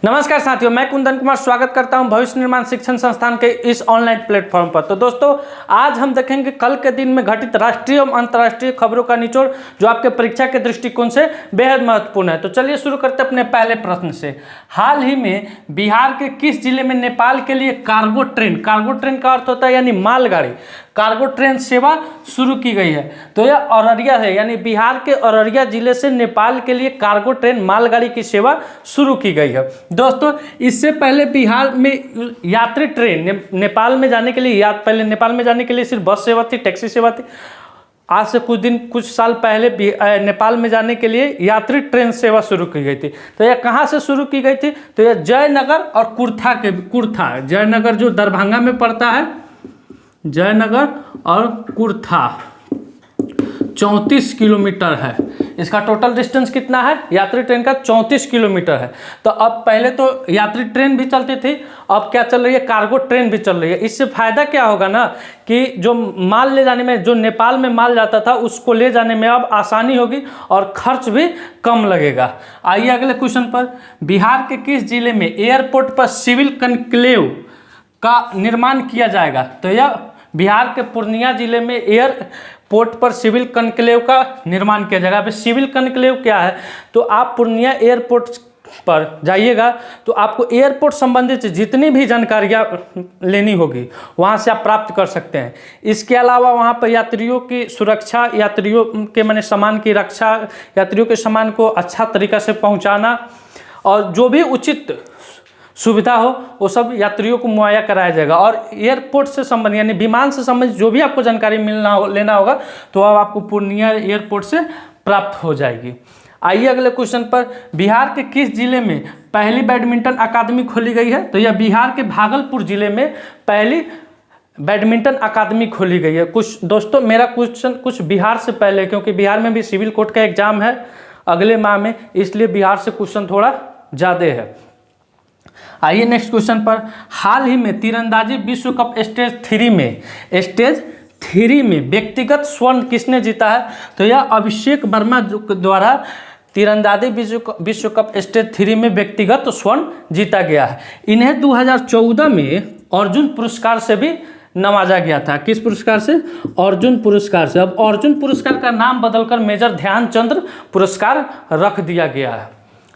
नमस्कार साथियों, मैं कुंदन कुमार स्वागत करता हूं भविष्य निर्माण शिक्षण संस्थान के इस ऑनलाइन प्लेटफॉर्म पर। तो दोस्तों, आज हम देखेंगे कल के दिन में घटित राष्ट्रीय एवं अंतर्राष्ट्रीय खबरों का निचोड़, जो आपके परीक्षा के दृष्टिकोण से बेहद महत्वपूर्ण है। तो चलिए शुरू करते हैं अपने पहले प्रश्न से। हाल ही में बिहार के किस जिले में नेपाल के लिए कार्गो ट्रेन का अर्थ होता है यानी मालगाड़ी, कार्गो ट्रेन सेवा शुरू की गई है? तो यह अररिया है, यानी बिहार के अररिया जिले से नेपाल के लिए कार्गो ट्रेन मालगाड़ी की सेवा शुरू की गई है। दोस्तों, इससे पहले बिहार में यात्री ट्रेन नेपाल में जाने के लिए पहले नेपाल में जाने के लिए सिर्फ बस सेवा थी, टैक्सी सेवा थी। आज से कुछ साल पहले नेपाल में जाने के लिए यात्री ट्रेन सेवा शुरू की गई थी। तो यह कहाँ से शुरू की गई थी? तो यह जयनगर और कुर्था, जयनगर जो दरभंगा में पड़ता है, जयनगर और कुर्था 34 किलोमीटर है। इसका टोटल डिस्टेंस कितना है? यात्री ट्रेन का 34 किलोमीटर है। तो अब पहले तो यात्री ट्रेन भी चलती थी, अब क्या चल रही है? कार्गो ट्रेन भी चल रही है। इससे फायदा क्या होगा ना कि जो माल ले जाने में, जो नेपाल में माल जाता था, उसको ले जाने में अब आसानी होगी और खर्च भी कम लगेगा। आइए अगले क्वेश्चन पर। बिहार के किस जिले में एयरपोर्ट पर सिविल कॉन्क्लेव का निर्माण किया जाएगा? तो यह बिहार के पूर्णिया जिले में एयरपोर्ट पर सिविल कॉन्क्लेव का निर्माण किया जाएगा। अभी सिविल कॉन्क्लेव क्या है? तो आप पूर्णिया एयरपोर्ट पर जाइएगा तो आपको एयरपोर्ट संबंधित जितनी भी जानकारियाँ लेनी होगी वहाँ से आप प्राप्त कर सकते हैं। इसके अलावा वहाँ पर यात्रियों की सुरक्षा, यात्रियों के सामान की रक्षा, यात्रियों के सामान को अच्छा तरीका से पहुँचाना और जो भी उचित सुविधा हो वो सब यात्रियों को मुहैया कराया जाएगा। और एयरपोर्ट से संबंधित यानी विमान से संबंधित जो भी आपको जानकारी लेना होगा तो अब आपको पूर्णिया एयरपोर्ट से प्राप्त हो जाएगी। आइए अगले क्वेश्चन पर। बिहार के किस जिले में पहली बैडमिंटन अकादमी खोली गई है? तो यह बिहार के भागलपुर जिले में पहली बैडमिंटन अकादमी खोली गई है। दोस्तों, मेरा क्वेश्चन कुछ बिहार से पहले, क्योंकि बिहार में भी सिविल कोर्ट का एग्जाम है अगले माह में, इसलिए बिहार से क्वेश्चन थोड़ा ज़्यादा है। आइए नेक्स्ट क्वेश्चन पर। हाल ही में तीरंदाजी विश्व कप स्टेज 3 में व्यक्तिगत स्वर्ण किसने जीता है? तो यह अभिषेक वर्मा द्वारा तीरंदाजी विश्व कप स्टेज 3 में व्यक्तिगत स्वर्ण जीता गया है। इन्हें 2014 में अर्जुन पुरस्कार से भी नवाजा गया था। किस पुरस्कार से? अर्जुन पुरस्कार से। अब अर्जुन पुरस्कार का नाम बदलकर मेजर ध्यानचंद पुरस्कार रख दिया गया है।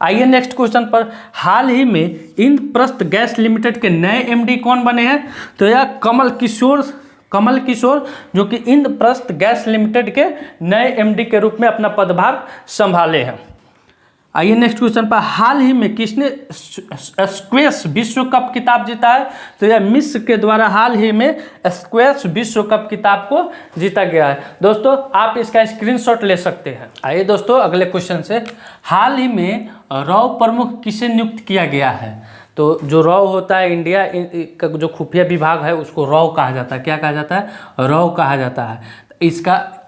आइए नेक्स्ट क्वेश्चन पर। हाल ही में इंद्रप्रस्थ गैस लिमिटेड के नए एमडी कौन बने हैं? तो यह कमल किशोर जो कि इंद्रप्रस्थ गैस लिमिटेड के नए एमडी के रूप में अपना पदभार संभाले हैं। आइए नेक्स्ट क्वेश्चन पर। हाल ही में किसने स्क्वैश विश्व कप खिताब जीता है? तो यह मिस्र के द्वारा हाल ही में स्क्वैश विश्व कप खिताब को जीता गया है। दोस्तों, आप इसका स्क्रीनशॉट ले सकते हैं। आइए दोस्तों अगले क्वेश्चन से। हाल ही में रॉ प्रमुख किसे नियुक्त किया गया है? तो जो रॉ होता है, इंडिया का जो खुफिया विभाग है, उसको रॉ कहा जाता है। क्या कहा जाता है? रॉ कहा जाता है। इसका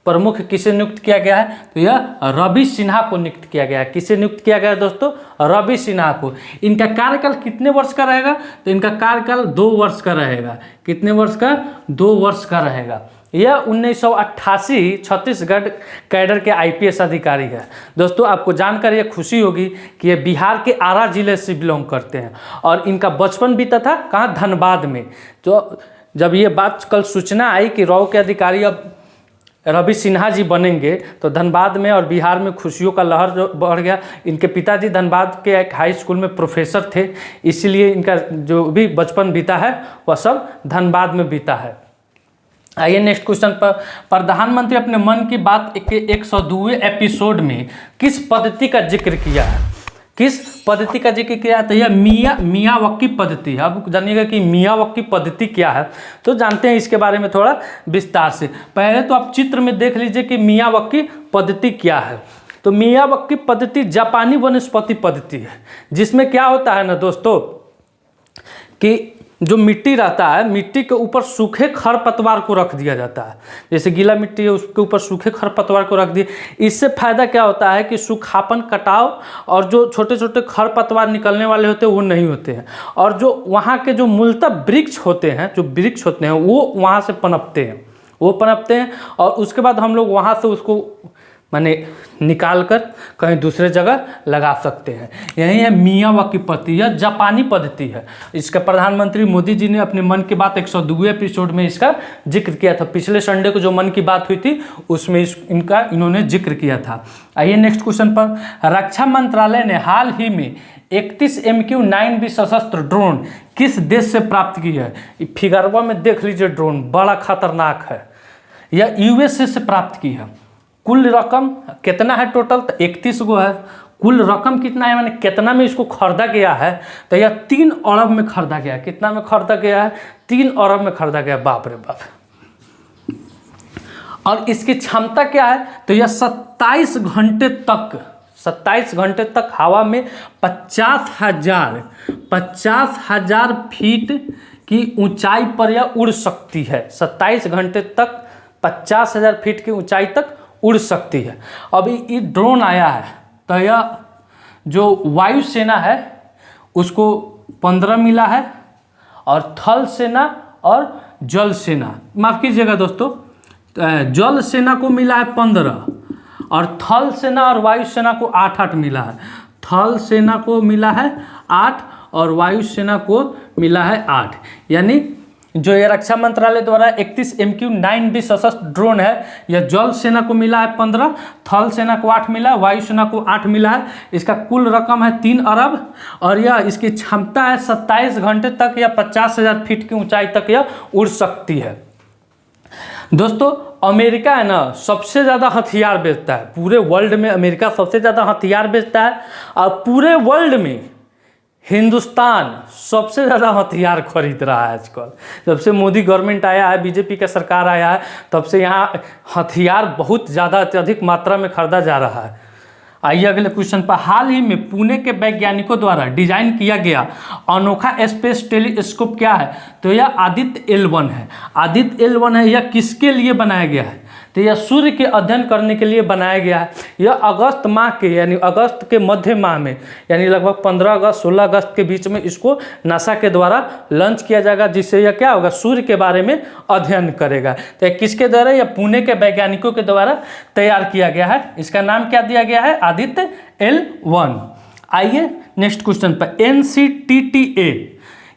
प्रमुख किसे नियुक्त किया गया है? तो यह रवि सिन्हा को नियुक्त किया गया है। किसे नियुक्त किया गया है दोस्तों? रवि सिन्हा को। इनका कार्यकाल कितने वर्ष का रहेगा? तो इनका कार्यकाल 2 वर्ष का रहेगा। कितने वर्ष का? 2 वर्ष का रहेगा। यह 1988 छत्तीसगढ़ कैडर के आईपीएस अधिकारी है। दोस्तों, आपको जानकर यह खुशी होगी कि ये बिहार के आरा जिले से बिलोंग करते हैं और इनका बचपन बीता था कहाँ? धनबाद में। तो जब ये बात कल सूचना आई कि रॉ के अधिकारी अब रवि सिन्हा जी बनेंगे तो धनबाद में और बिहार में खुशियों का लहर जो बढ़ गया। इनके पिताजी धनबाद के एक हाई स्कूल में प्रोफेसर थे, इसीलिए इनका जो भी बचपन बीता है वह सब धनबाद में बीता है। आइए नेक्स्ट क्वेश्चन पर। प्रधानमंत्री अपने मन की बात के 102वें एपिसोड में किस पद्धति का जिक्र किया है? किस पद्धति का जिक्र किया है? तो यह मियावाकी पद्धति है। अब जानिएगा कि मियावाकी पद्धति क्या है, तो जानते हैं इसके बारे में थोड़ा विस्तार से। पहले तो आप चित्र में देख लीजिए कि मियावाकी पद्धति क्या है। तो मियावाकी पद्धति जापानी वनस्पति पद्धति है, जिसमें क्या होता है ना दोस्तों कि जो मिट्टी रहता है, मिट्टी के ऊपर सूखे खरपतवार को रख दिया जाता है। जैसे गीला मिट्टी है, उसके ऊपर सूखे खरपतवार को रख दिए। इससे फायदा क्या होता है कि सूखापन, कटाव और जो छोटे छोटे खरपतवार निकलने वाले होते हैं वो नहीं होते हैं। और जो वहाँ के जो मूलतः वृक्ष होते हैं वो वहाँ से पनपते हैं और उसके बाद हम लोग वहाँ से उसको माने निकाल कर कहीं दूसरे जगह लगा सकते हैं। यही है मियावाकी पद्धति, यह जापानी पद्धति है। इसका प्रधानमंत्री मोदी जी ने अपने मन की बात 102वें एपिसोड में इसका जिक्र किया था। पिछले संडे को जो मन की बात हुई थी उसमें इन्होंने जिक्र किया था। आइए नेक्स्ट क्वेश्चन पर। रक्षा मंत्रालय ने हाल ही में 31 MQ-9B सशस्त्र ड्रोन किस देश से प्राप्त की है? फिगरवा में देख लीजिए, ड्रोन बड़ा खतरनाक है। यह USA से प्राप्त की है। कुल रकम कितना है टोटल? तो 31 गो है। कुल रकम कितना है, माने कितना में इसको खरीदा गया है? तो यह 3 अरब में खरीदा गया है। कितना में खरीदा गया है? 3 अरब में खरीदा गया। बाप रे बाप। और इसकी क्षमता क्या है? तो यह 27 घंटे तक हवा में 50,000 फीट की ऊंचाई पर यह उड़ सकती है। 27 घंटे तक 50,000 फीट की ऊंचाई तक उड़ सकती है। अभी ये ड्रोन आया है तो यह जो वायुसेना है उसको 15 मिला है, और थल सेना और जल सेना, माफ कीजिएगा दोस्तों, जल सेना को मिला है 15, और थल सेना और वायुसेना को 8 मिला है। थल सेना को मिला है 8 और वायुसेना को मिला है 8। यानी जो ये रक्षा मंत्रालय द्वारा 31 MQ-9B सशस्त्र ड्रोन है, यह जल सेना को मिला है 15, थल सेना को 8 मिला है, वायुसेना को 8 मिला है। इसका कुल रकम है 3 अरब, और यह इसकी क्षमता है 27 घंटे तक या 50,000 फीट की ऊंचाई तक यह उड़ सकती है। दोस्तों अमेरिका है ना, सबसे ज़्यादा हथियार बेचता है पूरे वर्ल्ड में। अमेरिका सबसे ज़्यादा हथियार बेचता है, और पूरे वर्ल्ड में हिंदुस्तान सबसे ज़्यादा हथियार खरीद रहा है आजकल। जब से मोदी गवर्नमेंट आया है, बीजेपी का सरकार आया है, तब से यहाँ हथियार बहुत ज़्यादा अत्यधिक मात्रा में खरीदा जा रहा है। आइए अगले क्वेश्चन पर। हाल ही में पुणे के वैज्ञानिकों द्वारा डिजाइन किया गया अनोखा स्पेस टेलीस्कोप क्या है? तो यह आदित्य L1 है। आदित्य L1 है। यह किसके लिए बनाया गया है? तो यह सूर्य के अध्ययन करने के लिए बनाया गया है। यह अगस्त माह के यानी अगस्त के मध्य माह में, यानी लगभग 15 अगस्त 16 अगस्त के बीच में इसको नासा के द्वारा लॉन्च किया जाएगा, जिससे यह क्या होगा, सूर्य के बारे में अध्ययन करेगा। तो यह किसके द्वारा? यह पुणे के वैज्ञानिकों के द्वारा तैयार किया गया है। इसका नाम क्या दिया गया है? आदित्य L1। आइए नेक्स्ट क्वेश्चन पर। NCTTA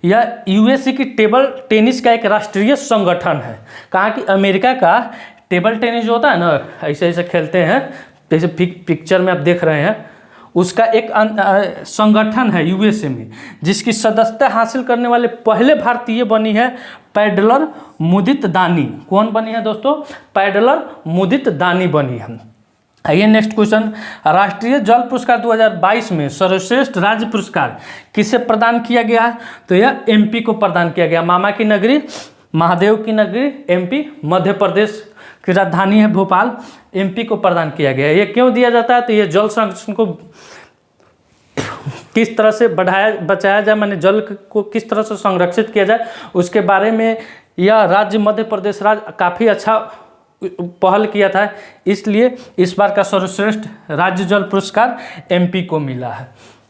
यह यूएसए की टेबल टेनिस का एक राष्ट्रीय संगठन है। कहा कि अमेरिका का टेबल टेनिस जो होता है ना, ऐसे ऐसे खेलते हैं, जैसे पिक्चर में आप देख रहे हैं, उसका एक संगठन है यूएसए में, जिसकी सदस्यता हासिल करने वाले पहले भारतीय बनी है पैडलर मुदित दानी। कौन बनी है दोस्तों? पैडलर मुदित दानी बनी है। आइए नेक्स्ट क्वेश्चन। राष्ट्रीय जल पुरस्कार 2022 में सर्वश्रेष्ठ राज्य पुरस्कार किसे प्रदान किया गया है? तो यह MP को प्रदान किया गया। मामा की नगरी, महादेव की नगरी, MP मध्य प्रदेश की राजधानी है भोपाल, MP को प्रदान किया गया। ये क्यों दिया जाता है? तो ये जल संरक्षण को किस तरह से बचाया जाए, माने जल को किस तरह से संरक्षित किया जाए, उसके बारे में यह राज्य मध्य प्रदेश राज्य काफ़ी अच्छा पहल किया था। इसलिए इस बार का सर्वश्रेष्ठ राज्य जल पुरस्कार MP को मिला है।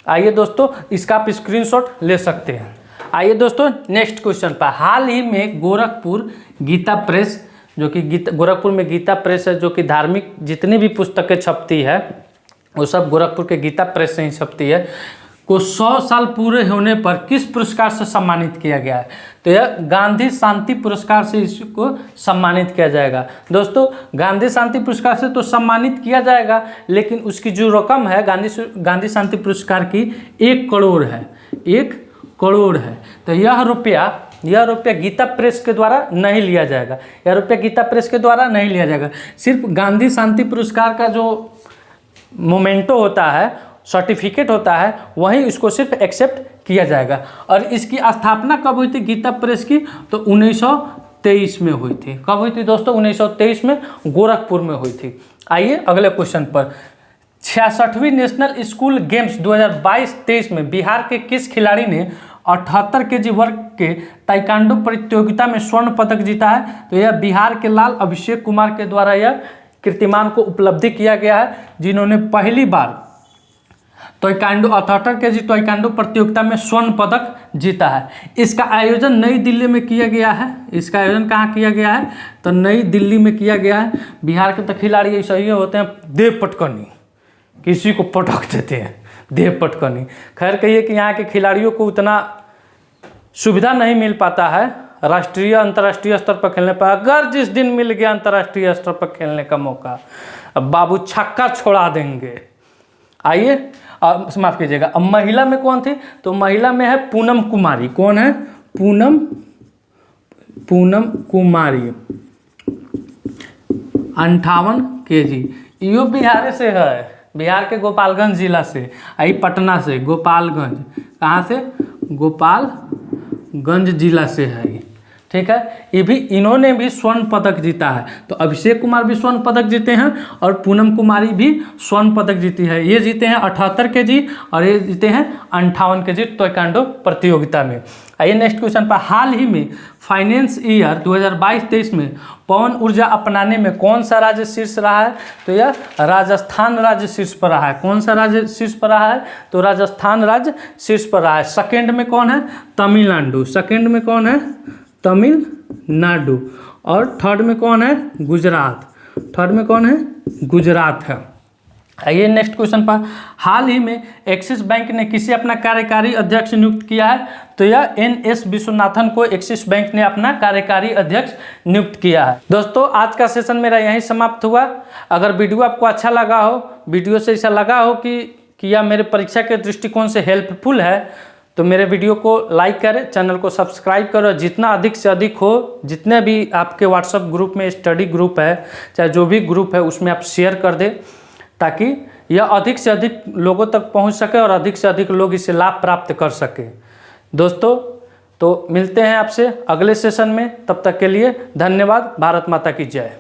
आइए दोस्तों, इसका आप स्क्रीनशॉट ले सकते हैं। आइए दोस्तों नेक्स्ट क्वेश्चन पर। हाल ही में गोरखपुर गीता प्रेस, जो कि गोरखपुर में गीता प्रेस है, जो कि धार्मिक जितनी भी पुस्तकें छपती है वो सब गोरखपुर के गीता प्रेस से ही छपती है, को 100 साल पूरे होने पर किस पुरस्कार से सम्मानित किया गया है? तो यह गांधी शांति पुरस्कार से इसको सम्मानित किया जाएगा। दोस्तों गांधी शांति पुरस्कार से तो सम्मानित किया जाएगा, लेकिन उसकी जो रकम है गांधी शांति पुरस्कार की 1 करोड़ है। 1 करोड़ है। तो यह रुपया गीता प्रेस के द्वारा नहीं लिया जाएगा। यह रुपया गीता प्रेस के द्वारा नहीं लिया जाएगा। सिर्फ गांधी शांति पुरस्कार का जो मोमेंटो होता है, सर्टिफिकेट होता है, वहीं इसको सिर्फ एक्सेप्ट किया जाएगा। और इसकी स्थापना कब हुई थी गीता प्रेस की? तो 1923 में हुई थी। कब हुई थी दोस्तों? 1923 में गोरखपुर में हुई थी। आइए अगले क्वेश्चन पर। 66वीं नेशनल स्कूल गेम्स 2022-23 में बिहार के किस खिलाड़ी ने 78 kg वर्ग के ताइक्वांडो प्रतियोगिता में स्वर्ण पदक जीता है? तो यह बिहार के लाल अभिषेक कुमार के द्वारा यह कीर्तिमान को उपलब्धि किया गया है, जिन्होंने पहली बार ताइक्वांडो 78 केजी ताइक्वांडो प्रतियोगिता में स्वर्ण पदक जीता है। इसका आयोजन नई दिल्ली में किया गया है। इसका आयोजन कहाँ किया गया है? तो नई दिल्ली में किया गया है। बिहार के तो खिलाड़ी ऐसे ही होते हैं, देव पटकनी, किसी को पटक देते हैं, देव पटकनी। खैर कहिए कि यहाँ के खिलाड़ियों को उतना सुविधा नहीं मिल पाता है राष्ट्रीय अंतर्राष्ट्रीय स्तर पर खेलने पर। अगर जिस दिन मिल गया अंतर्राष्ट्रीय स्तर पर खेलने का मौका, अब बाबू छक्का छोड़ा देंगे। आइए, माफ कीजिएगा, अब महिला में कौन थी? तो महिला में है पूनम कुमारी। कौन है? पूनम कुमारी, 58 केजी। यो बिहार से है, बिहार के गोपालगंज जिला से, आई पटना से, गोपालगंज, कहाँ से? गोपालगंज जिला से है। ठीक है, ये भी, इन्होंने भी स्वर्ण पदक जीता है। तो अभिषेक कुमार भी स्वर्ण पदक जीते हैं और पूनम कुमारी भी स्वर्ण पदक जीती है। ये जीते हैं 78 केजी और ये जीते हैं 58 केजी ताइक्वांडो प्रतियोगिता में। आइए नेक्स्ट क्वेश्चन पर। हाल ही में फाइनेंस ईयर 2022-23 में पवन ऊर्जा अपनाने में कौन सा राज्य शीर्ष रहा है? तो यह राजस्थान राज्य शीर्ष पर रहा है। कौन सा राज्य शीर्ष पर रहा है? तो राजस्थान राज्य शीर्ष पर रहा है। सेकेंड में कौन है? तमिलनाडु। सेकेंड में कौन है? तमिलनाडु। और थर्ड में कौन है? गुजरात। थर्ड में कौन है? गुजरात है। आइए नेक्स्ट क्वेश्चन पर। हाल ही में एक्सिस बैंक ने किसे अपना कार्यकारी अध्यक्ष नियुक्त किया है? तो यह NS विश्वनाथन को एक्सिस बैंक ने अपना कार्यकारी अध्यक्ष नियुक्त किया है। दोस्तों आज का सेशन मेरा यहीं समाप्त हुआ। अगर वीडियो आपको अच्छा लगा हो, वीडियो से ऐसा लगा हो कि यह मेरे परीक्षा के दृष्टिकोण से हेल्पफुल है, तो मेरे वीडियो को लाइक करें, चैनल को सब्सक्राइब करो। जितना अधिक से अधिक हो, जितने भी आपके व्हाट्सएप ग्रुप में स्टडी ग्रुप है, चाहे जो भी ग्रुप है, उसमें आप शेयर कर दें ताकि यह अधिक से अधिक लोगों तक पहुंच सके और अधिक से अधिक लोग इससे लाभ प्राप्त कर सके। दोस्तों तो मिलते हैं आपसे अगले सेशन में, तब तक के लिए धन्यवाद। भारत माता की जय।